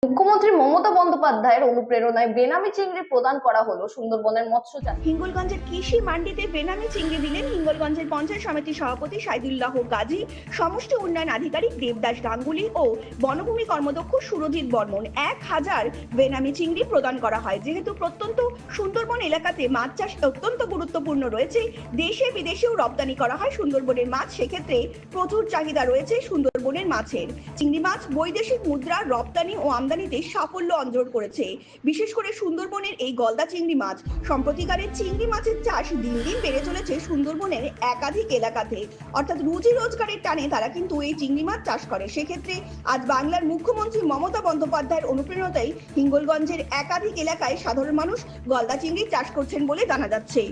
মুখ্যমন্ত্রী মমতা বন্দ্যোপাধ্যায়ের অনুপ্রেরণায় বেনামি চিংড়ি প্রদান করা হলো সুন্দরবনের মৎস্য চাষী। হিঙ্গলগঞ্জের কৃষি মান্ডিতে বেনামি চিংড়ি দিলেন হিঙ্গলগঞ্জের পঞ্চায়েত সমিতির সভাপতি সাইদুল্লাহ গাজী, সমষ্টি উন্নয়ন আধিকারিক দেবদাস গাঙ্গুলি ও বনভূমি কর্মদক্ষ সুরজিৎ বর্মন। 1000 বেনামি চিংড়ি প্রদান করা হয়। যেহেতু প্রত্যন্ত সুন্দরবন এলাকাতে মাছ চাষ অত্যন্ত গুরুত্বপূর্ণ রয়েছে, দেশে বিদেশেও রপ্তানি করা হয় সুন্দরবনের মাছ, সেক্ষেত্রে প্রচুর চাহিদা রয়েছে সুন্দরবনের মাছের। চিংড়ি মাছ বৈদেশিক মুদ্রা রপ্তানি ও আমদানিতে সাফল্য অর্জন করেছে। বিশেষ করে সুন্দরবনের এই গলদা চিংড়ি মাছ। সম্প্রতিকারে চিংড়ি মাছের চাষ দিন দিন বেড়ে চলেছে সুন্দরবনের একাধিক এলাকাতে, অর্থাৎ রুজি রোজগারের টানে তারা কিন্তু এই চিংড়ি মাছ চাষ করে। সেক্ষেত্রে আজ বাংলার মুখ্যমন্ত্রী মমতা বন্দ্যোপাধ্যায়ের অনুপ্রেরণায় হিঙ্গলগঞ্জের একাধিক এলাকায় সাধারণ মানুষ গলদা চিংড়ি চাষ করছেন বলে জানা যাচ্ছে।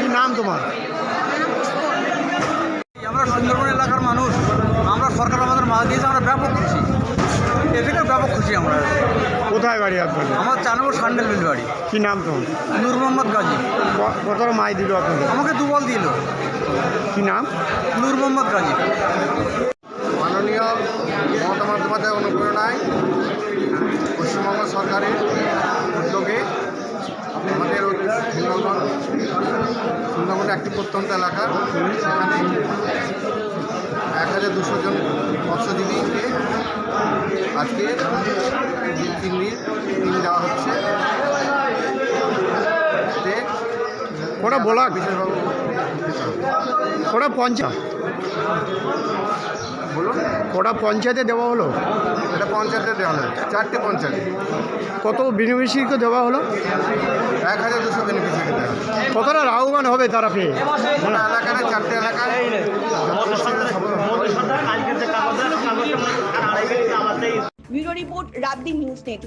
কি নাম তোমার? আমরা সুন্দরবন এলাকার মানুষ, আমরা সরকার আমাদের মাছ দিয়েছে, আমরা ব্যাপক খুশি, এ থেকে ব্যাপক খুশি আমরা। কোথায় বাড়ি আপনার? আমার 4 নম্বর সান্ডেল বিল বাড়ি। কি নাম তোমার? নূর মোহাম্মদ গাজী। কতটা মাছ দিল আপনাদের? আমাকে 2 বল দিল। কি নাম? নূর মোহাম্মদ গাজী। মাননীয় মমতা বন্দ্যোপাধ্যায়ের অনুপ্রেরণায় পশ্চিমবঙ্গ সরকারের উদ্যোগে আমাদের সুন্দরবনের একটি প্রত্যন্ত এলাকা, সেখানে 1200 জন মৎস্যজীবীকে আজকে চিংড়ির ডিম দেওয়া হচ্ছে। ওরা বলা বিশেষভাবে ওরা পঞ্চায়েত, বলুন, ওরা পঞ্চায়েতে দেওয়া হলো? এটা পঞ্চায়েতে দেওয়া হলো, 4টে পঞ্চায়েত, কত বেনিফিশিয়ারিকে দেওয়া হলো? 1200 বেনিফিশিয়ারি দেওয়া হলো। কতটা লাভবান হবে তারা পেয়ে? গোটা এলাকায় 4টে এলাকায় ব্যুরো রিপোর্ট, রাতদিন নিউজ নেট।